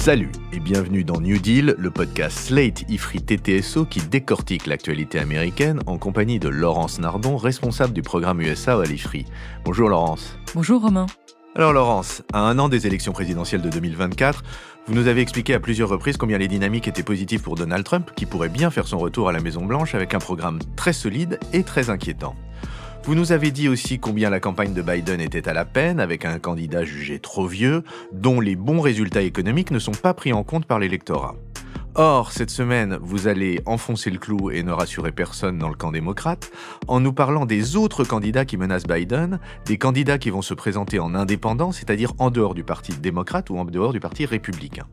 Salut et bienvenue dans New Deal, le podcast Slate IFRI TTSO qui décortique l'actualité américaine en compagnie de Laurence Nardon, responsable du programme USA à l'IFRI. Bonjour Laurence. Bonjour Romain. Alors Laurence, à un an des élections présidentielles de 2024, vous nous avez expliqué à plusieurs reprises combien les dynamiques étaient positives pour Donald Trump, qui pourrait bien faire son retour à la Maison-Blanche avec un programme très solide et très inquiétant. Vous nous avez dit aussi combien la campagne de Biden était à la peine, avec un candidat jugé trop vieux, dont les bons résultats économiques ne sont pas pris en compte par l'électorat. Or, cette semaine, vous allez enfoncer le clou et ne rassurer personne dans le camp démocrate, en nous parlant des autres candidats qui menacent Biden, des candidats qui vont se présenter en indépendant, c'est-à-dire en dehors du parti démocrate ou en dehors du parti républicain.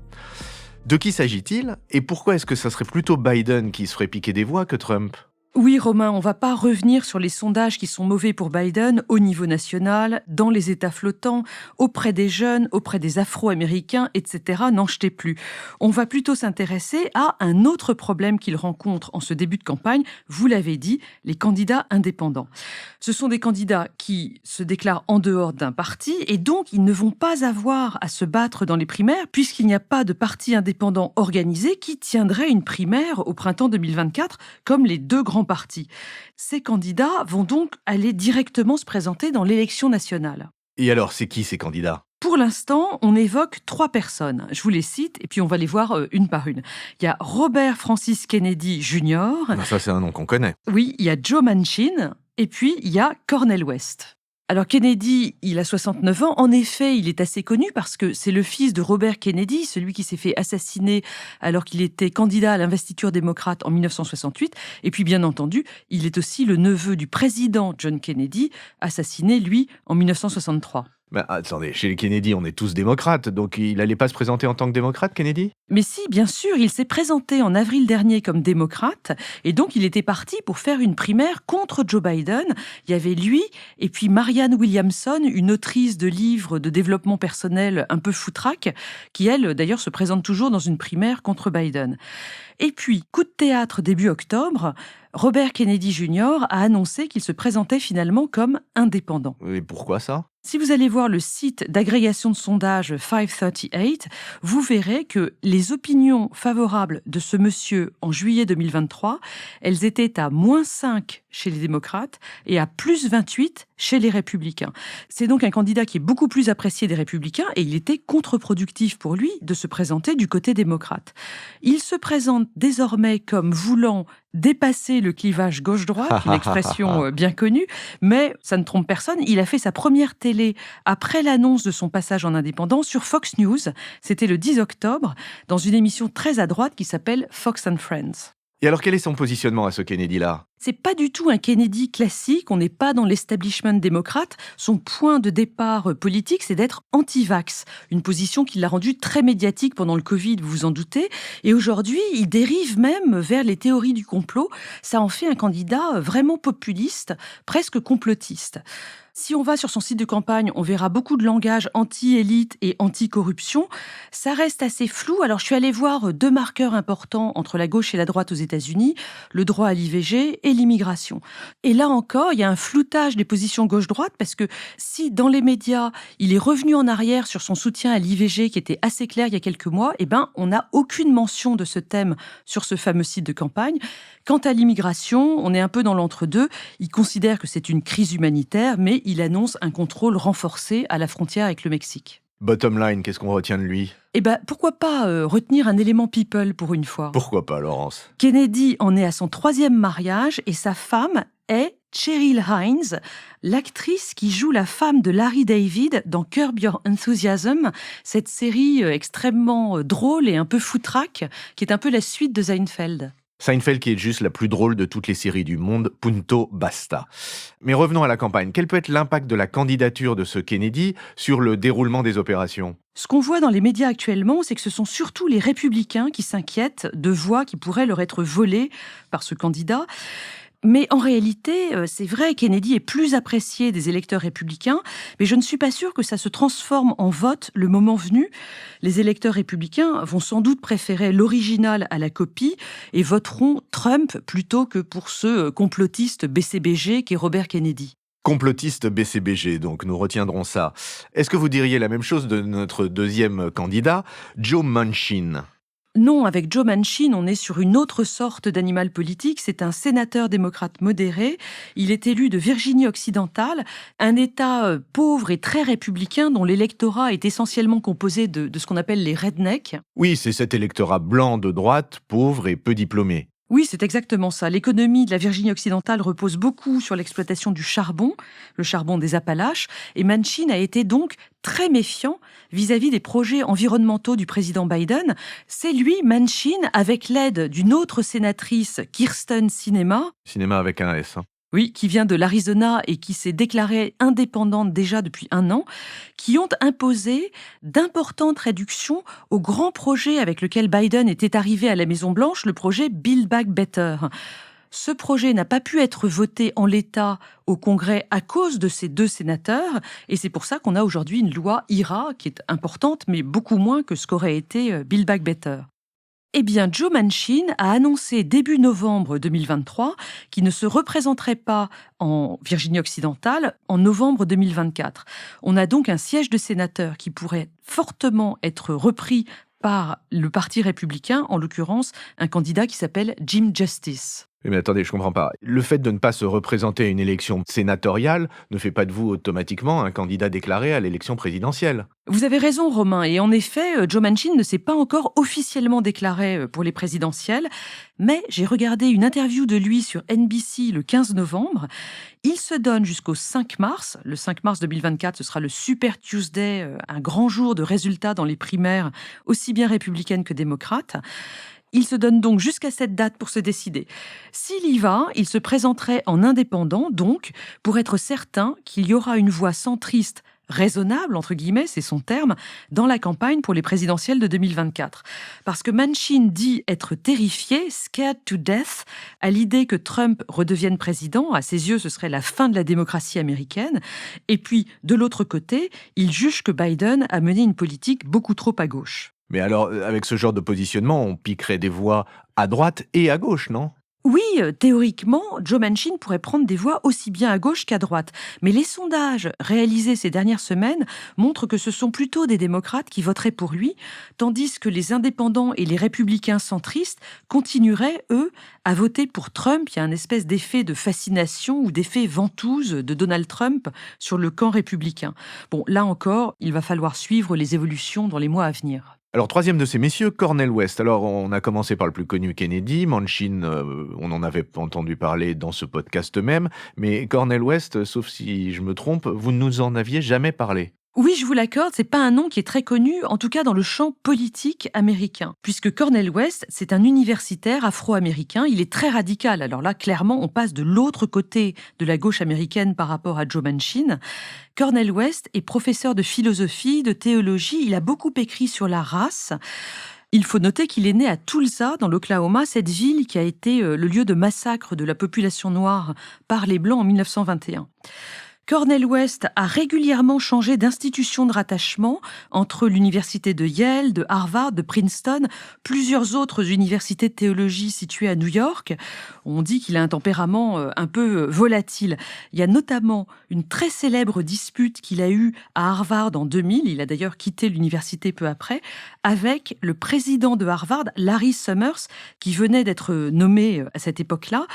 De qui s'agit-il et pourquoi est-ce que ça serait plutôt Biden qui se ferait piquer des voix que Trump ? Oui Romain, on ne va pas revenir sur les sondages qui sont mauvais pour Biden au niveau national, dans les États flottants, auprès des jeunes, auprès des Afro-Américains, etc. N'en jetez plus. On va plutôt s'intéresser à un autre problème qu'il rencontre en ce début de campagne, vous l'avez dit, les candidats indépendants. Ce sont des candidats qui se déclarent en dehors d'un parti et donc ils ne vont pas avoir à se battre dans les primaires puisqu'il n'y a pas de parti indépendant organisé qui tiendrait une primaire au printemps 2024 comme les deux grands partis. Ces candidats vont donc aller directement se présenter dans l'élection nationale. Et alors, c'est qui ces candidats ? Pour l'instant, on évoque 3 personnes. Je vous les cite et puis on va les voir une par une. Il y a Robert Francis Kennedy Jr. Ça, c'est un nom qu'on connaît. Oui, il y a Joe Manchin et puis il y a Cornel West. Alors Kennedy, il a 69 ans. En effet, il est assez connu parce que c'est le fils de Robert Kennedy, celui qui s'est fait assassiner alors qu'il était candidat à l'investiture démocrate en 1968. Et puis, bien entendu, il est aussi le neveu du président John Kennedy, assassiné, lui, en 1963. Mais attendez, chez les Kennedy, on est tous démocrates, donc il n'allait pas se présenter en tant que démocrate, Kennedy ? Mais si, bien sûr, il s'est présenté en avril dernier comme démocrate, et donc il était parti pour faire une primaire contre Joe Biden. Il y avait lui, et puis Marianne Williamson, une autrice de livres de développement personnel un peu foutraque, qui elle, d'ailleurs, se présente toujours dans une primaire contre Biden. Et puis, coup de théâtre début octobre, Robert Kennedy Jr. a annoncé qu'il se présentait finalement comme indépendant. Et pourquoi ça ? Si vous allez voir le site d'agrégation de sondage 538, vous verrez que les opinions favorables de ce monsieur en juillet 2023, elles étaient à -5 chez les démocrates et à +28 chez les républicains. C'est donc un candidat qui est beaucoup plus apprécié des républicains et il était contre-productif pour lui de se présenter du côté démocrate. Il se présente désormais comme voulant dépasser le clivage gauche-droite, une expression bien connue, mais ça ne trompe personne, il a fait sa première télé après l'annonce de son passage en indépendant sur Fox News, c'était le 10 octobre, dans une émission très à droite qui s'appelle Fox and Friends. Et alors, quel est son positionnement à ce Kennedy-là ? C'est pas du tout un Kennedy classique, on n'est pas dans l'establishment démocrate. Son point de départ politique, c'est d'être anti-vax. Une position qui l'a rendu très médiatique pendant le Covid, vous vous en doutez. Et aujourd'hui, il dérive même vers les théories du complot. Ça en fait un candidat vraiment populiste, presque complotiste. Si on va sur son site de campagne, on verra beaucoup de langage anti-élite et anti-corruption. Ça reste assez flou. Alors, je suis allée voir 2 marqueurs importants entre la gauche et la droite aux États-Unis, le droit à l'IVG et l'immigration. Et là encore, il y a un floutage des positions gauche-droite parce que si dans les médias, il est revenu en arrière sur son soutien à l'IVG qui était assez clair il y a quelques mois, on n'a aucune mention de ce thème sur ce fameux site de campagne. Quant à l'immigration, on est un peu dans l'entre-deux. Il considère que c'est une crise humanitaire, mais il annonce un contrôle renforcé à la frontière avec le Mexique. Bottom line, qu'est-ce qu'on retient de lui ? Pourquoi pas retenir un élément people pour une fois ? Pourquoi pas, Laurence ? Kennedy en est à son 3e mariage et sa femme est Cheryl Hines, l'actrice qui joue la femme de Larry David dans Curb Your Enthusiasm, cette série extrêmement drôle et un peu foutraque, qui est un peu la suite de Seinfeld. Seinfeld qui est juste la plus drôle de toutes les séries du monde, punto basta. Mais revenons à la campagne. Quel peut être l'impact de la candidature de ce Kennedy sur le déroulement des opérations ? Ce qu'on voit dans les médias actuellement, c'est que ce sont surtout les républicains qui s'inquiètent de voix qui pourraient leur être volées par ce candidat. Mais en réalité, c'est vrai, Kennedy est plus apprécié des électeurs républicains, mais je ne suis pas sûre que ça se transforme en vote le moment venu. Les électeurs républicains vont sans doute préférer l'original à la copie et voteront Trump plutôt que pour ce complotiste BCBG qu'est Robert Kennedy. Complotiste BCBG, donc nous retiendrons ça. Est-ce que vous diriez la même chose de notre deuxième candidat, Joe Manchin? Non, avec Joe Manchin, on est sur une autre sorte d'animal politique. C'est un sénateur démocrate modéré. Il est élu de Virginie-Occidentale, un État pauvre et très républicain dont l'électorat est essentiellement composé de ce qu'on appelle les rednecks. Oui, c'est cet électorat blanc de droite, pauvre et peu diplômé. Oui, c'est exactement ça. L'économie de la Virginie-Occidentale repose beaucoup sur l'exploitation du charbon, le charbon des Appalaches, et Manchin a été donc très méfiant vis-à-vis des projets environnementaux du président Biden. C'est lui, Manchin, avec l'aide d'une autre sénatrice, Kyrsten Sinema, Cinéma avec un S. oui, qui vient de l'Arizona et qui s'est déclarée indépendante déjà depuis 1 an, qui ont imposé d'importantes réductions au grand projet avec lequel Biden était arrivé à la Maison-Blanche, le projet Build Back Better. Ce projet n'a pas pu être voté en l'état au Congrès à cause de ces 2 sénateurs, et c'est pour ça qu'on a aujourd'hui une loi IRA qui est importante, mais beaucoup moins que ce qu'aurait été Build Back Better. Eh bien, Joe Manchin a annoncé début novembre 2023 qu'il ne se représenterait pas en Virginie-Occidentale en novembre 2024. On a donc un siège de sénateur qui pourrait fortement être repris par le Parti républicain, en l'occurrence un candidat qui s'appelle Jim Justice. Mais attendez, je comprends pas. Le fait de ne pas se représenter à une élection sénatoriale ne fait pas de vous automatiquement un candidat déclaré à l'élection présidentielle. Vous avez raison, Romain, et en effet, Joe Manchin ne s'est pas encore officiellement déclaré pour les présidentielles, mais j'ai regardé une interview de lui sur NBC le 15 novembre. Il se donne jusqu'au 5 mars. Le 5 mars 2024, ce sera le Super Tuesday, un grand jour de résultats dans les primaires, aussi bien républicaines que démocrates. Il se donne donc jusqu'à cette date pour se décider. S'il y va, il se présenterait en indépendant, donc, pour être certain qu'il y aura une voix centriste raisonnable, entre guillemets, c'est son terme, dans la campagne pour les présidentielles de 2024. Parce que Manchin dit être terrifié, scared to death, à l'idée que Trump redevienne président. À ses yeux, ce serait la fin de la démocratie américaine. Et puis, de l'autre côté, il juge que Biden a mené une politique beaucoup trop à gauche. Mais alors, avec ce genre de positionnement, on piquerait des voix à droite et à gauche, non? Oui, théoriquement, Joe Manchin pourrait prendre des voix aussi bien à gauche qu'à droite. Mais les sondages réalisés ces dernières semaines montrent que ce sont plutôt des démocrates qui voteraient pour lui, tandis que les indépendants et les républicains centristes continueraient, eux, à voter pour Trump. Il y a un espèce d'effet de fascination ou d'effet ventouse de Donald Trump sur le camp républicain. Bon, là encore, il va falloir suivre les évolutions dans les mois à venir. Alors, troisième de ces messieurs, Cornel West. Alors, on a commencé par le plus connu, Kennedy. Manchin, on en avait entendu parler dans ce podcast même. Mais Cornel West, sauf si je me trompe, vous ne nous en aviez jamais parlé. Oui, je vous l'accorde, c'est pas un nom qui est très connu, en tout cas dans le champ politique américain, puisque Cornel West, c'est un universitaire afro-américain, il est très radical. Alors là, clairement, on passe de l'autre côté de la gauche américaine par rapport à Joe Manchin. Cornel West est professeur de philosophie, de théologie, il a beaucoup écrit sur la race. Il faut noter qu'il est né à Tulsa, dans l'Oklahoma, cette ville qui a été le lieu de massacre de la population noire par les Blancs en 1921. Cornel West a régulièrement changé d'institution de rattachement entre l'université de Yale, de Harvard, de Princeton, plusieurs autres universités de théologie situées à New York. On dit qu'il a un tempérament un peu volatile. Il y a notamment une très célèbre dispute qu'il a eue à Harvard en 2000, il a d'ailleurs quitté l'université peu après, avec le président de Harvard, Larry Summers, qui venait d'être nommé à cette époque-là.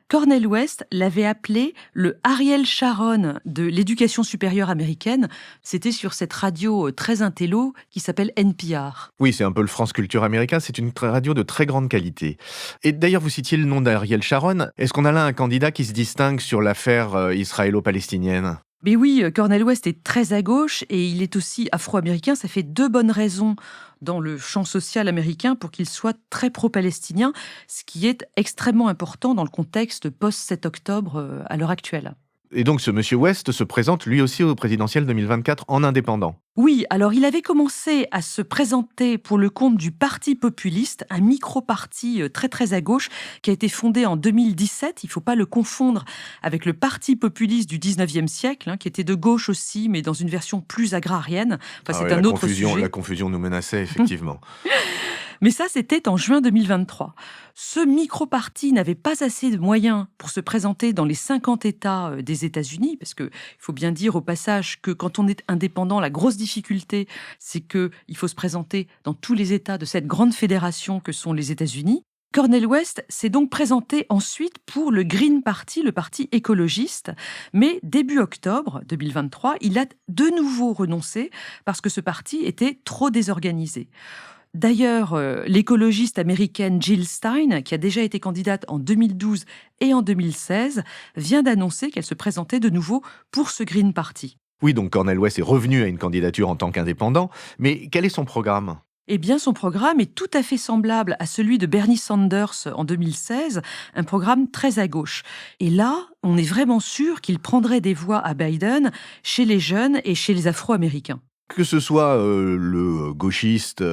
Cornel West l'avait appelé le Ariel Sharon de l'éducation supérieure américaine. C'était sur cette radio très intello qui s'appelle NPR. Oui, c'est un peu le France Culture américain, c'est une radio de très grande qualité. Et d'ailleurs, vous citiez le nom d'Ariel Sharon. Est-ce qu'on a là un candidat qui se distingue sur l'affaire israélo-palestinienne ? Mais oui, Cornel West est très à gauche et il est aussi afro-américain. Ça fait 2 bonnes raisons dans le champ social américain pour qu'il soit très pro-palestinien, ce qui est extrêmement important dans le contexte post-7 octobre à l'heure actuelle. Et donc ce monsieur West se présente lui aussi au présidentiel 2024 en indépendant. Oui, alors il avait commencé à se présenter pour le compte du Parti populiste, un micro-parti très très à gauche qui a été fondé en 2017. Il ne faut pas le confondre avec le Parti populiste du 19e siècle, qui était de gauche aussi, mais dans une version plus agrarienne. Enfin, c'est un autre sujet. La confusion nous menaçait, effectivement. Mais ça, c'était en juin 2023. Ce micro-parti n'avait pas assez de moyens pour se présenter dans les 50 États des États-Unis, parce qu'il faut bien dire au passage que quand on est indépendant, la grosse difficulté, c'est qu'il faut se présenter dans tous les États de cette grande fédération que sont les États-Unis. Cornel West s'est donc présenté ensuite pour le Green Party, le parti écologiste, mais début octobre 2023, il a de nouveau renoncé parce que ce parti était trop désorganisé. D'ailleurs, l'écologiste américaine Jill Stein, qui a déjà été candidate en 2012 et en 2016, vient d'annoncer qu'elle se présentait de nouveau pour ce Green Party. Oui, donc Cornel West est revenu à une candidature en tant qu'indépendant, mais quel est son programme ? Eh bien, son programme est tout à fait semblable à celui de Bernie Sanders en 2016, un programme très à gauche. Et là, on est vraiment sûr qu'il prendrait des voix à Biden chez les jeunes et chez les Afro-Américains. Que ce soit le gauchiste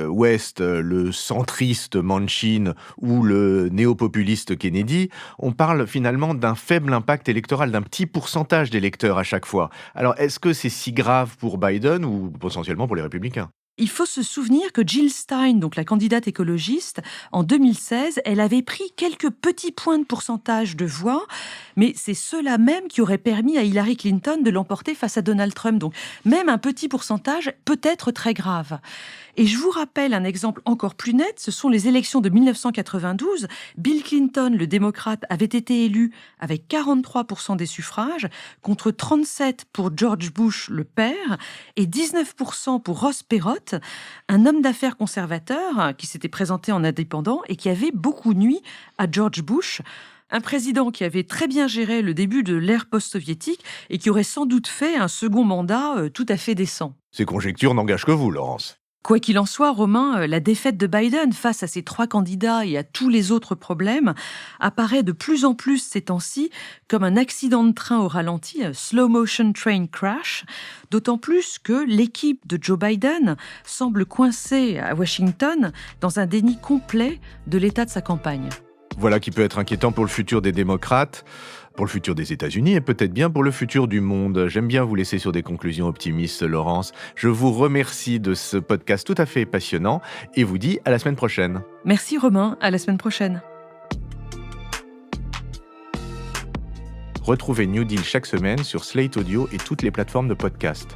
West, le centriste Manchin ou le néo-populiste Kennedy, on parle finalement d'un faible impact électoral, d'un petit pourcentage d'électeurs à chaque fois. Alors, est-ce que c'est si grave pour Biden ou potentiellement pour les républicains ? Il faut se souvenir que Jill Stein, donc la candidate écologiste, en 2016, elle avait pris quelques petits points de pourcentage de voix, mais c'est ceux-là même qui auraient permis à Hillary Clinton de l'emporter face à Donald Trump. Donc même un petit pourcentage peut être très grave. Et je vous rappelle un exemple encore plus net, ce sont les élections de 1992. Bill Clinton, le démocrate, avait été élu avec 43% des suffrages, contre 37% pour George Bush, le père, et 19% pour Ross Perot, un homme d'affaires conservateur qui s'était présenté en indépendant et qui avait beaucoup nui à George Bush, un président qui avait très bien géré le début de l'ère post-soviétique et qui aurait sans doute fait un second mandat tout à fait décent. Ces conjectures n'engagent que vous, Laurence. Quoi qu'il en soit, Romain, la défaite de Biden face à ces 3 candidats et à tous les autres problèmes apparaît de plus en plus ces temps-ci comme un accident de train au ralenti, un slow motion train crash, d'autant plus que l'équipe de Joe Biden semble coincée à Washington dans un déni complet de l'état de sa campagne. Voilà qui peut être inquiétant pour le futur des démocrates, pour le futur des États-Unis et peut-être bien pour le futur du monde. J'aime bien vous laisser sur des conclusions optimistes, Laurence. Je vous remercie de ce podcast tout à fait passionnant et vous dis à la semaine prochaine. Merci Romain, à la semaine prochaine. Retrouvez New Deal chaque semaine sur Slate Audio et toutes les plateformes de podcast.